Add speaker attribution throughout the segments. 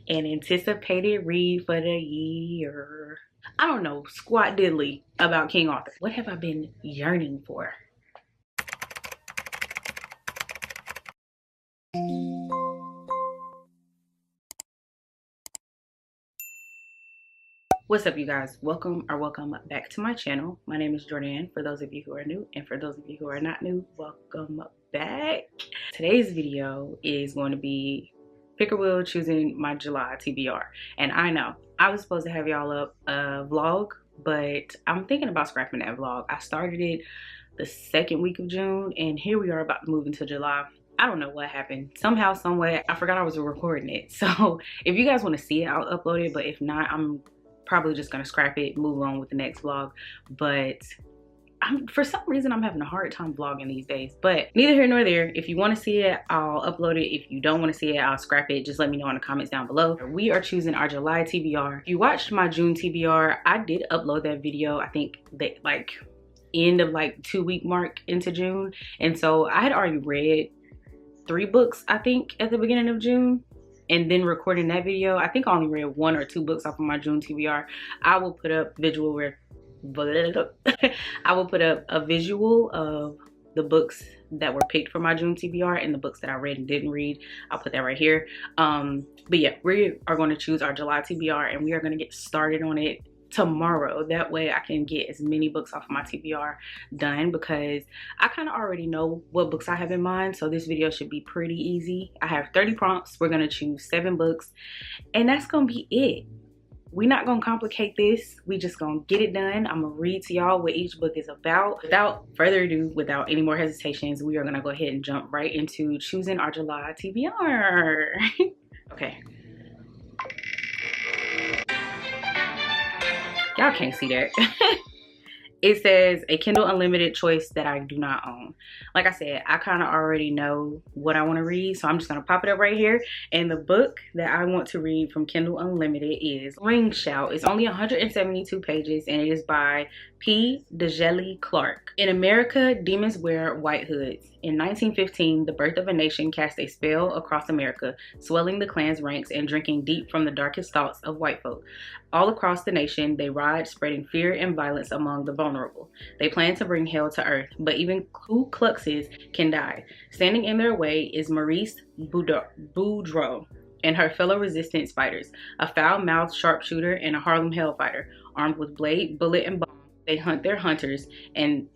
Speaker 1: An anticipated read for the year. I don't know squat diddly about King Arthur. What have I been yearning for? What's up, you guys? Welcome back to my channel. My name is Jordan, for those of you who are new, and for those of you who are not new, welcome back. Today's video is going to be pick a wheel choosing my July TBR. And I know I was supposed to have y'all up a vlog, but I'm thinking about scrapping that vlog. I started it the second week of June, and here we are about to move into July. I don't know what happened. Somehow, some way, I forgot I was recording it. So if you guys want to see it, I'll upload it, but if not, I'm probably just gonna scrap it, move on with the next vlog. But for some reason I'm having a hard time vlogging these days, but neither here nor there. If you want to see it, I'll upload it. If you don't want to see it, I'll scrap it. Just let me know in the comments down below. We are choosing our July TBR. If you watched my June TBR, I did upload that video, I think that like end of like 2-week mark into June, and so I had already read 3 books I think at the beginning of June. And then recording that video, I think I only read 1 or 2 books off of my June TBR. I will put up I will put up a visual of the books that were picked for my June TBR and the books that I read and didn't read. I'll put that right here. But yeah, we are going to choose our July TBR, and we are going to get started on it tomorrow. That way I can get as many books off of my TBR done, because I kind of already know what books I have in mind, so this video should be pretty easy. I have 30 prompts. We're gonna choose 7 books, and that's gonna be it. We're not gonna complicate this. We just gonna get it done. I'm gonna read to y'all what each book is about. Without further ado, without any more hesitations, we are gonna go ahead and jump right into choosing our July TBR. Okay. Y'all can't see that. It says a Kindle Unlimited choice that I do not own. Like I said, I kind of already know what I want to read, so I'm just going to pop it up right here. And the book that I want to read from Kindle Unlimited is Ring Shout. It's only 172 pages, and it is by P. Djeli Clark. In America, demons wear white hoods. In 1915, the birth of a nation cast a spell across America, swelling the Klan's ranks and drinking deep from the darkest thoughts of white folk. All across the nation, they ride, spreading fear and violence among the vulnerable. They plan to bring hell to earth, but even Ku Kluxes can die. Standing in their way is Maurice Boudreaux and her fellow resistance fighters, a foul-mouthed sharpshooter and a Harlem Hellfighter. Armed with blade, bullet, and bomb, they hunt their hunters and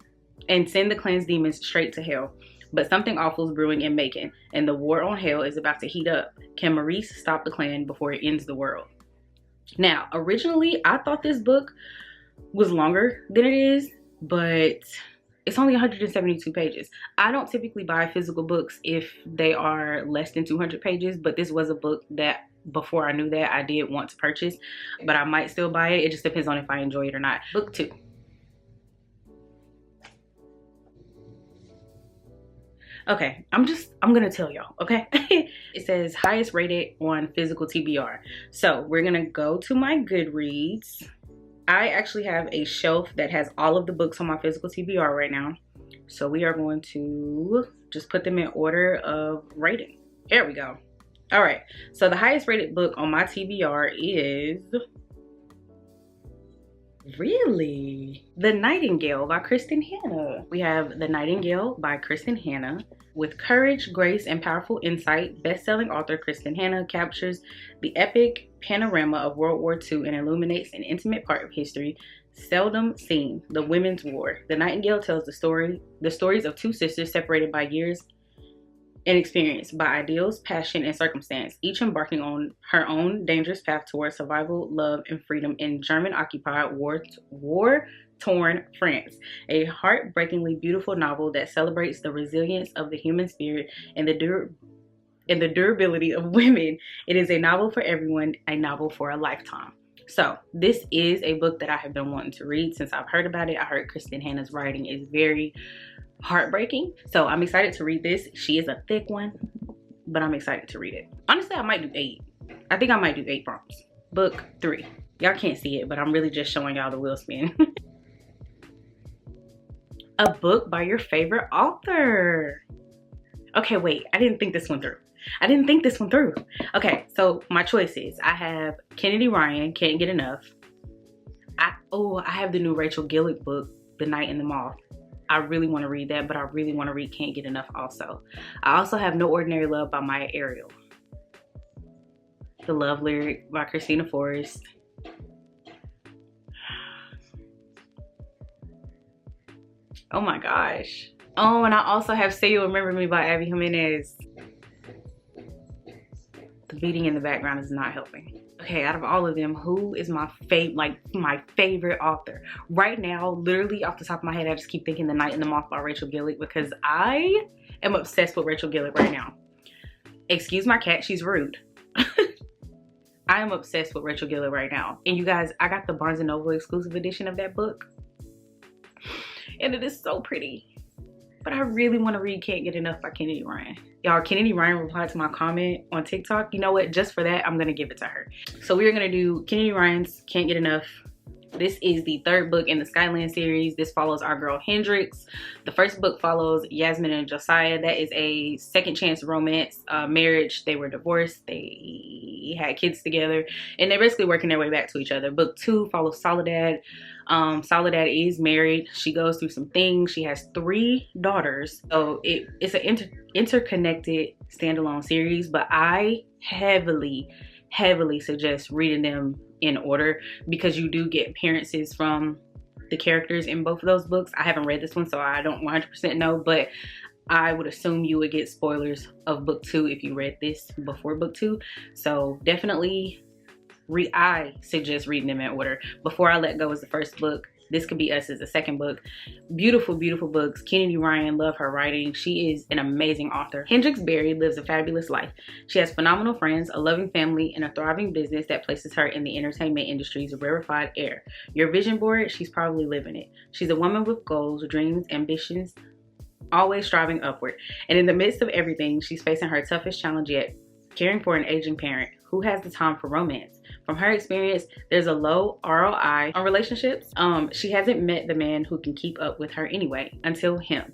Speaker 1: send the Klan's demons straight to hell. But something awful is brewing in Macon, and the war on hell is about to heat up. Can Maurice stop the Klan before it ends the world? Now, originally, I thought this book was longer than it is, but it's only 172 pages. I don't typically buy physical books if they are less than 200 pages, but this was a book that before I knew that I did want to purchase, but I might still buy it. It just depends on if I enjoy it or not. Book 2. Okay, I'm gonna tell y'all, okay? It says highest rated on physical TBR. So we're gonna go to my Goodreads. I actually have a shelf that has all of the books on my physical TBR right now. So we are going to just put them in order of rating. There we go. All right, so the highest rated book on my TBR is really The Nightingale by Kristen Hanna. We have The Nightingale by Kristen Hanna. With courage, grace, and powerful insight, best-selling author Kristen Hanna captures the epic panorama of World War II and illuminates an intimate part of history seldom seen, the Women's War. The Nightingale tells the stories of 2 sisters separated by years and experience, by ideals, passion, and circumstance, each embarking on her own dangerous path towards survival, love, and freedom in German-occupied, war-torn France. A heartbreakingly beautiful novel that celebrates the resilience of the human spirit and the durability of women. It is a novel for everyone, a novel for a lifetime. So this is a book that I have been wanting to read since I've heard about it. I heard Kristen Hanna's writing is very heartbreaking, so I'm excited to read this. She is a thick one, but I'm excited to read it. Honestly, I might do 8. I think I might do 8 prompts. Book 3. Y'all can't see it, but I'm really just showing y'all the wheel spin. A book by your favorite author. Okay, wait, I didn't think this one through. I didn't think this one through. Okay, so my choices. I have Kennedy Ryan, Can't Get Enough. I have the new Rachel Gillick book, The Night and the Moth. I really want to read that, but I really want to read Can't Get Enough also. I also have No Ordinary Love by Maya Ariel. The Love Lyric by Christina Forrest. Oh my gosh. Oh, and I also have Say You'll Remember Me by Abby Jimenez. The beating in the background is not helping. Okay, out of all of them, who is my favorite author? Right now, literally off the top of my head, I just keep thinking The Night and the Moth by Rachel Gillick because I am obsessed with Rachel Gillick right now. Excuse my cat, she's rude. I am obsessed with Rachel Gillick right now. And you guys, I got the Barnes & Noble exclusive edition of that book. And it is so pretty. But I really want to read Can't Get Enough by Kennedy Ryan. Y'all, Kennedy Ryan replied to my comment on TikTok. You know what? Just for that, I'm going to give it to her. So we're going to do Kennedy Ryan's Can't Get Enough. This is the third book in the Skyland series. This follows our girl Hendrix. The first book follows Yasmin and Josiah. That is a second chance romance marriage. They were divorced. They had kids together. And they're basically working their way back to each other. Book 2 follows Soledad. Soledad is married. She goes through some things. She has 3 daughters. So it's an interconnected standalone series. But I heavily suggest reading them in order because you do get appearances from the characters in both of those books. I haven't read this one, so I don't 100% know, but I would assume you would get spoilers of book 2 if you read this before book 2. So definitely I suggest reading them in order. Before I Let Go is the first book. This Could Be Us is the second book. Beautiful, beautiful books. Kennedy Ryan, love her writing. She is an amazing author. Hendrix Berry lives a fabulous life. She has phenomenal friends, a loving family, and a thriving business that places her in the entertainment industry's rarefied air. Your vision board, she's probably living it. She's a woman with goals, dreams, ambitions, always striving upward. And in the midst of everything, she's facing her toughest challenge yet, caring for an aging parent. Who has the time for romance? From her experience, there's a low ROI on relationships. She hasn't met the man who can keep up with her anyway, until him.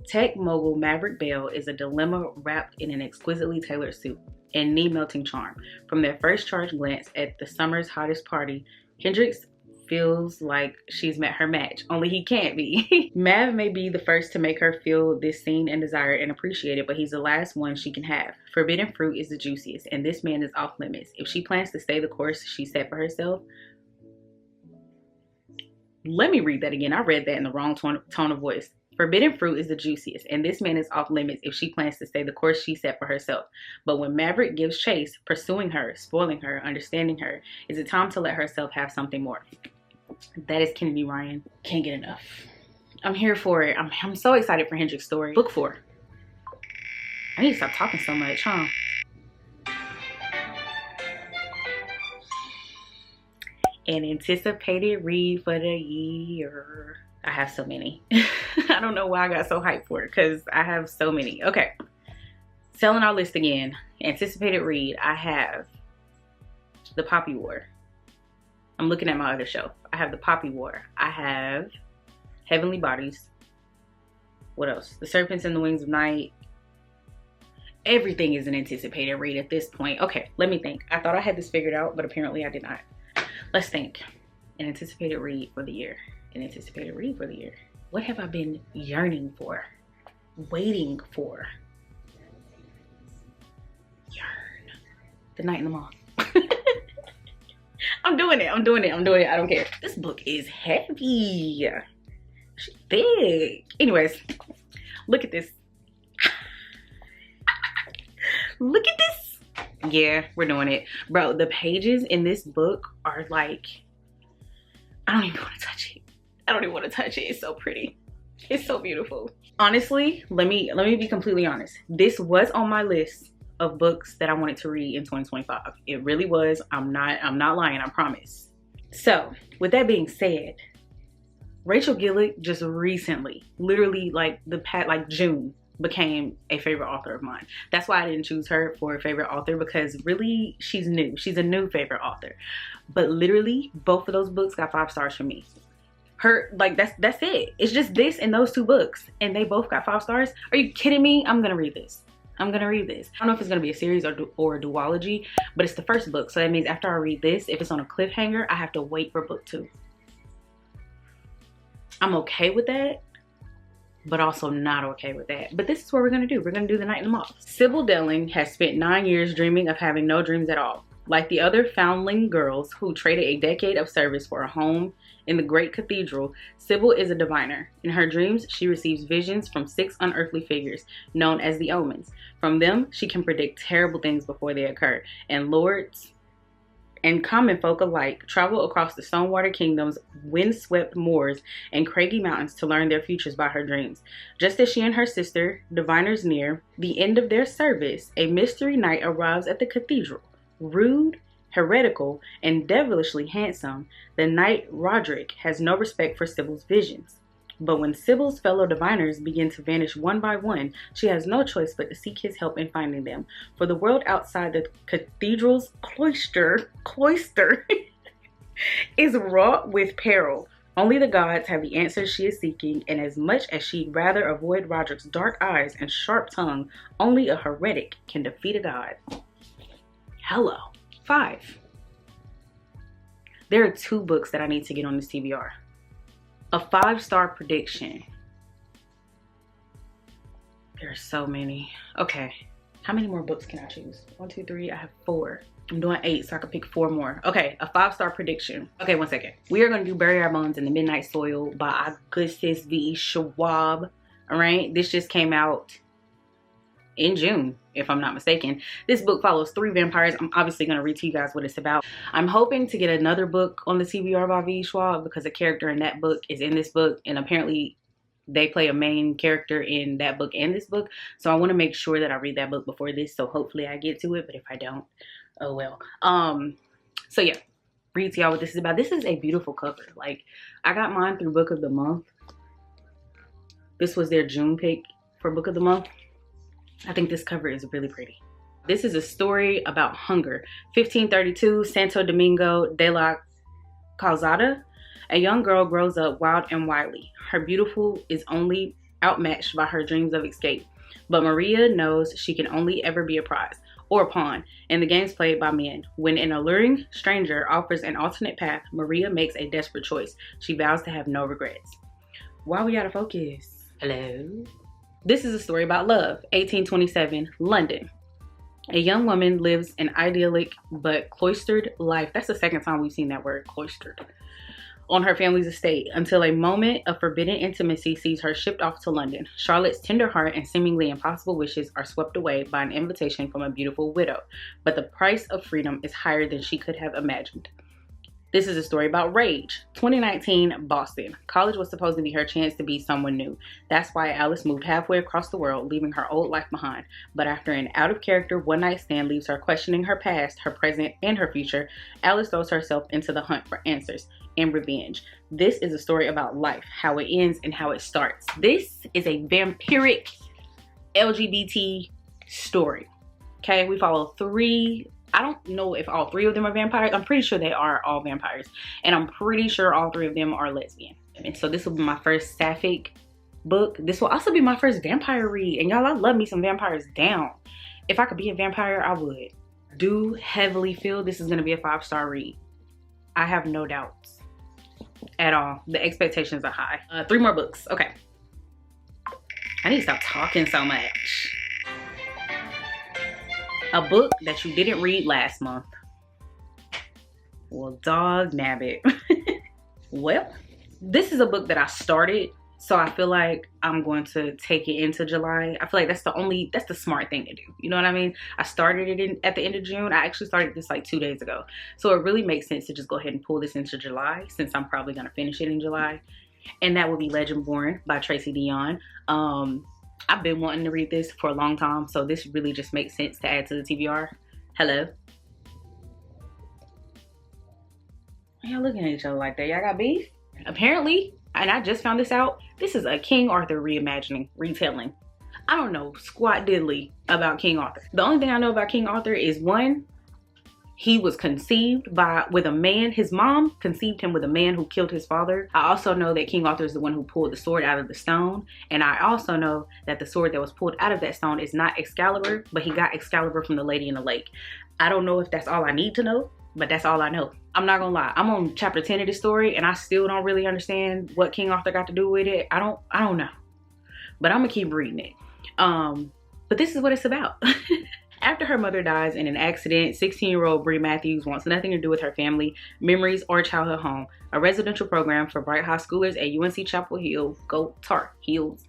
Speaker 1: Tech mogul Maverick Bell is a dilemma wrapped in an exquisitely tailored suit and knee-melting charm. From their first charged glance at the summer's hottest party, Hendrix feels like she's met her match, only he can't be. Mav may be the first to make her feel this seen and desired and appreciated, but he's the last one she can have. Forbidden fruit is the juiciest, and this man is off limits. If she plans to stay the course she set for herself. Let me read that again. I read that in the wrong tone of voice. Forbidden fruit is the juiciest, and this man is off limits if she plans to stay the course she set for herself. But when Maverick gives chase, pursuing her, spoiling her, understanding her, is it time to let herself have something more? That is Kennedy Ryan. Can't Get Enough. I'm here for it. I'm so excited for Hendrix's story. Book 4. I need to stop talking so much, huh? An anticipated read for the year. I have so many. I don't know why I got so hyped for it because I have so many. Okay. Selling our list again. Anticipated read. I have The Poppy War. I'm looking at my other shelf. I have The Poppy War. I have Heavenly Bodies. What else? The Serpents and the Wings of Night. Everything is an anticipated read at this point. Okay, let me think. I thought I had this figured out, but apparently I did not. Let's think. An anticipated read for the year. An anticipated read for the year. What have I been yearning for? Waiting for? Yearn. The Night and the Moth. I'm doing it. I don't care. This book is heavy. She's big. Anyways, look at this. Look at this. Yeah, we're doing it. Bro, the pages in this book are like, I don't even want to touch it. It's so pretty. It's so beautiful. Honestly, let me be completely honest. This was on my list of books that I wanted to read in 2025. It really was. I'm not lying, I promise. So with that being said, Rachel Gillick just recently, literally like June, became a favorite author of mine. That's why I didn't choose her for a favorite author, because really she's new. She's a new favorite author. But literally both of those books got 5 stars from me. That's it. It's just this and those 2 books and they both got 5 stars. Are you kidding me? I'm gonna read this. I'm gonna read this. I don't know if it's gonna be a series or a duology, but it's the first book. So that means after I read this, if it's on a cliffhanger, I have to wait for book 2. I'm okay with that, but also not okay with that. But this is what we're gonna do. We're gonna do The Night in the Moth. Sybil Delling has spent 9 years dreaming of having no dreams at all. Like the other foundling girls who traded a decade of service for a home in the great cathedral, Sybil is a diviner. In her dreams, she receives visions from 6 unearthly figures known as the omens. From them, she can predict terrible things before they occur, and lords and common folk alike travel across the Stonewater Kingdom's windswept moors and craggy mountains to learn their futures by her dreams. Just as she and her sister, diviners near the end of their service, a mystery knight arrives at the cathedral. Rude, heretical, and devilishly handsome, the knight Roderick has no respect for Sybil's visions. But when Sybil's fellow diviners begin to vanish one by one, she has no choice but to seek his help in finding them. For the world outside the cathedral's cloister is wrought with peril. Only the gods have the answers she is seeking, and as much as she'd rather avoid Roderick's dark eyes and sharp tongue, only a heretic can defeat a god. Hello. 5. There are 2 books that I need to get on this TBR. A 5-star prediction. There are so many. Okay. How many more books can I choose? 1, 2, 3. I have 4. I'm doing 8 so I can pick 4 more. Okay, a 5-star prediction. Okay, 1 second. We are going to do Bury Our Bones in the Midnight Soil by Augustus V. Schwab. All right. This just came out in June, if I'm not mistaken. This book follows 3 vampires. I'm obviously going to read to you guys what it's about. I'm hoping to get another book on the TBR by V. Schwab because a character in that book is in this book, and apparently they play a main character in that book and this book. So I want to make sure that I read that book before this, so hopefully I get to it, but if I don't, oh well. So yeah, read to y'all what this is about. This is a beautiful cover. Like, I got mine through Book of the Month. This was their June pick for Book of the Month. I think this cover is really pretty. This is a story about hunger. 1532, Santo Domingo de la Calzada. A young girl grows up wild and wily. Her beautiful is only outmatched by her dreams of escape. But Maria knows she can only ever be a prize or a pawn in the games played by men. When an alluring stranger offers an alternate path, Maria makes a desperate choice. She vows to have no regrets. Why we gotta focus? Hello? This is a story about love. 1827, London. A young woman lives an idyllic but cloistered life. That's the second time we've seen that word, cloistered, on her family's estate, until a moment of forbidden intimacy sees her shipped off to London. Charlotte's tender heart and seemingly impossible wishes are swept away by an invitation from a beautiful widow, but the price of freedom is higher than she could have imagined. This is a story about rage. 2019, Boston. College was supposed to be her chance to be someone new. That's why Alice moved halfway across the world, leaving her old life behind. But after an out-of-character one-night stand leaves her questioning her past, her present, and her future, Alice throws herself into the hunt for answers and revenge. This is a story about life, how it ends, and how it starts. This is a vampiric LGBT story. Okay, we follow 3. I don't know if all 3 of them are vampires. I'm pretty sure they are all vampires. And I'm pretty sure all 3 of them are lesbian. And so this will be my first sapphic book. This will also be my first vampire read. And y'all, I love me some vampires down. If I could be a vampire, I would. Do heavily feel this is going to be a 5-star read. I have no doubts at all. The expectations are high. 3 more books. Okay. I need to stop talking so much. A book that you didn't read last month. Well, dog nabbit. Well, this is a book that I started, so I feel like I'm going to take it into July. I feel like that's the smart thing to do. You know what I mean? I started it at the end of June. I actually started this like 2 days ago. So it really makes sense to just go ahead and pull this into July, since I'm probably going to finish it in July. And that will be Legendborn by Tracy Dion. I've been wanting to read this for a long time, so this really just makes sense to add to the TBR. Hello. Why y'all looking at each other like that? Y'all got beef? Apparently, and I just found this out, this is a King Arthur reimagining, retelling. I don't know squat diddly about King Arthur. The only thing I know about King Arthur is 1, He was conceived with a man. His mom conceived him with a man who killed his father. I also know that King Arthur is the one who pulled the sword out of the stone. And I also know that the sword that was pulled out of that stone is not Excalibur, but he got Excalibur from the Lady in the Lake. I don't know if that's all I need to know, but that's all I know. I'm not gonna lie, I'm on chapter 10 of this story and I still don't really understand what King Arthur got to do with it. I don't know, but I'm gonna keep reading it. But this is what it's about. After her mother dies in an accident, 16-year-old Bree Matthews wants nothing to do with her family, memories, or childhood home. A residential program for bright high schoolers at UNC Chapel Hill, go Tar Heels,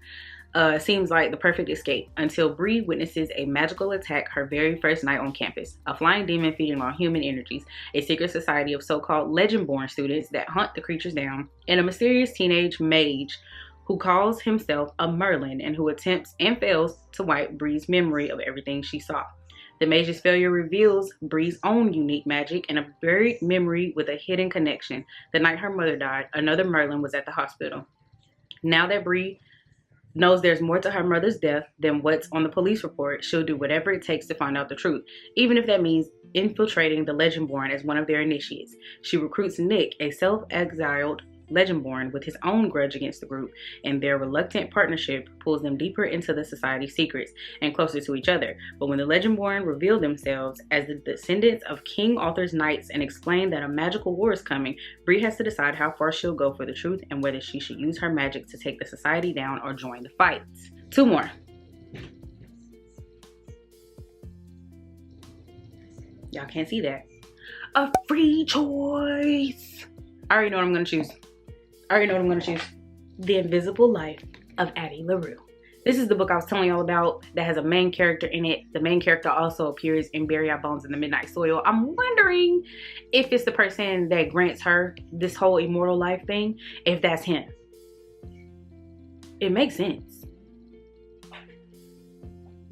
Speaker 1: seems like the perfect escape until Bree witnesses a magical attack her very first night on campus. A flying demon feeding on human energies, a secret society of so-called legend-born students that hunt the creatures down, and a mysterious teenage mage who calls himself a Merlin and who attempts and fails to wipe Bree's memory of everything she saw. The mage's failure reveals Bree's own unique magic and a buried memory with a hidden connection. The night her mother died, another Merlin was at the hospital. Now that Bree knows there's more to her mother's death than what's on the police report, she'll do whatever it takes to find out the truth, even if that means infiltrating the Legendborn as one of their initiates. She recruits Nick, a self-exiled Legendborn with his own grudge against the group, and their reluctant partnership pulls them deeper into the society's secrets and closer to each other. But when the Legendborn reveal themselves as the descendants of King Arthur's knights and explain that a magical war is coming, Bree has to decide how far she'll go for the truth and whether she should use her magic to take the society down or join the fight. 2 more. Y'all can't see that. A free choice. I already know what I'm gonna choose. The Invisible Life of Addie LaRue. This is the book I was telling y'all about that has a main character in it. The main character also appears in Bury Our Bones in the Midnight Soil. I'm wondering if it's the person that grants her this whole immortal life thing, if that's him. It makes sense.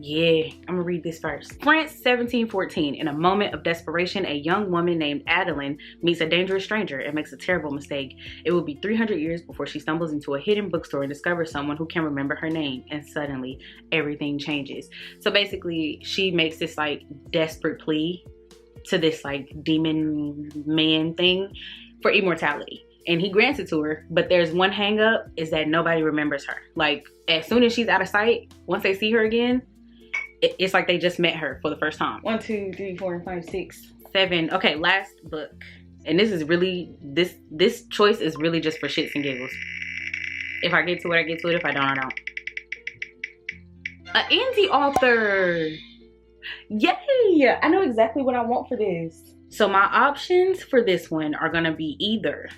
Speaker 1: Yeah, I'm gonna read this first. France, 1714. In a moment of desperation, a young woman named Adeline meets a dangerous stranger and makes a terrible mistake. It will be 300 years before she stumbles into a hidden bookstore and discovers someone who can remember her name, and suddenly everything changes. So basically, she makes this like desperate plea to this like demon man thing for immortality. And he grants it to her, but there's one hang up, is that nobody remembers her. Like, as soon as she's out of sight, once they see her again, it's like they just met her for the first time. 1, 2, 3, 4, 5, 6, 7. Okay, last book. And this is really, this choice is really just for shits and giggles. If I get to it, I get to it. If I don't, I don't. An indie author. Yay! I know exactly what I want for this. So my options for this one are gonna be either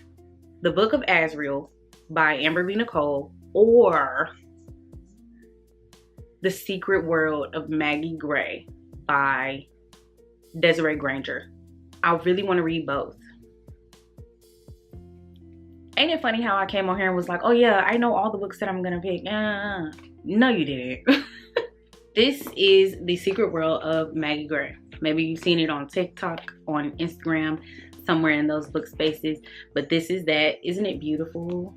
Speaker 1: The Book of Azrael by Amber B. Nicole or The Secret World of Maggie Gray by Desiree Granger. I really want to read both. Ain't it funny how I came on here and was like, oh yeah, I know all the books that I'm gonna pick. No, you didn't. This is The Secret World of Maggie Gray. Maybe you've seen it on TikTok, on Instagram, somewhere in those book spaces. But this is that. Isn't it beautiful?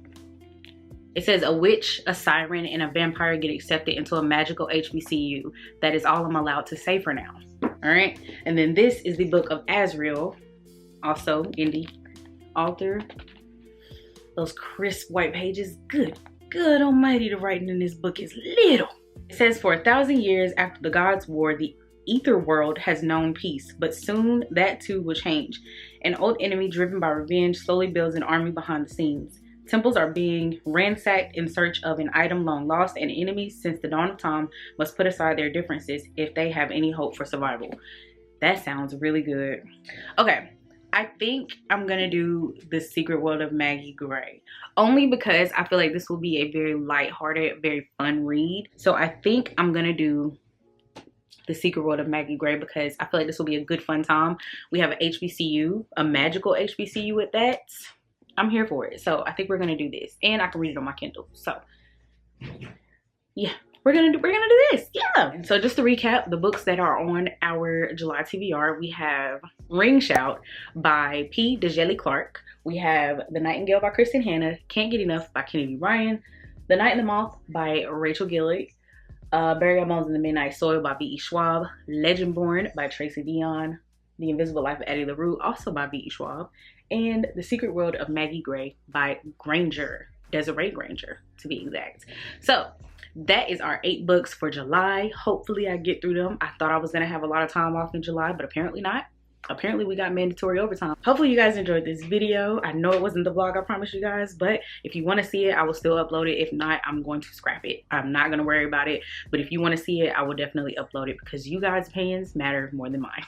Speaker 1: It says a witch, a siren, and a vampire get accepted into a magical HBCU. That is all I'm allowed to say for now. All right. And then this is The Book of Azrael, also indie author. Those crisp white pages. Good almighty, the writing in this book is little. It says, for 1,000 years after the gods' war, the ether world has known peace, but soon that too will change. An old enemy driven by revenge slowly builds an army behind the scenes. Temples are being ransacked in search of an item long lost, and enemies since the dawn of time must put aside their differences if they have any hope for survival. That sounds really good. Okay, I think I'm gonna do The Secret World of Maggie Gray, only because I feel like this will be a very lighthearted, very fun read. So I think I'm gonna do The Secret World of Maggie Gray because I feel like this will be a good fun time. We have an HBCU, a magical HBCU with that. I'm here for it. So I think we're gonna do this, and I can read it on my Kindle. So yeah, we're gonna do this. Yeah. And so just to recap the books that are on our July TBR, we have Ring Shout by P. Dejeli Clark. We have The Nightingale by Kristen Hanna. Can't Get Enough by Kennedy Ryan. The Night and the Moth by Rachel Gillick. Bury Our Bones in the Midnight Soil by B.E. Schwab. Legendborn by Tracy Dion. The Invisible Life of Addie LaRue, also by V.E. Schwab, and The Secret World of Maggie Gray by Desiree Granger to be exact. So that is our 8 books for July. Hopefully I get through them. I thought I was gonna have a lot of time off in July, but apparently not. Apparently we got mandatory overtime. Hopefully you guys enjoyed this video. I know it wasn't the vlog, I promise you guys, but if you want to see it, I will still upload it. If not, I'm going to scrap it. I'm not going to worry about it, but if you want to see it, I will definitely upload it because you guys' opinions matter more than mine.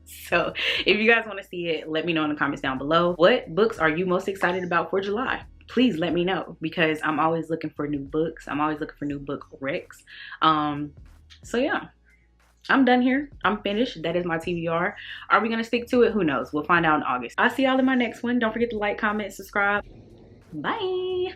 Speaker 1: So if you guys want to see it, let me know in the comments down below. What books are you most excited about for July? Please let me know, because I'm always looking for new books. I'm always looking for new book recs. So yeah, I'm done here. I'm finished. That is my TBR. Are we gonna stick to it? Who knows? We'll find out in August. I'll see y'all in my next one. Don't forget to like, comment, subscribe. Bye.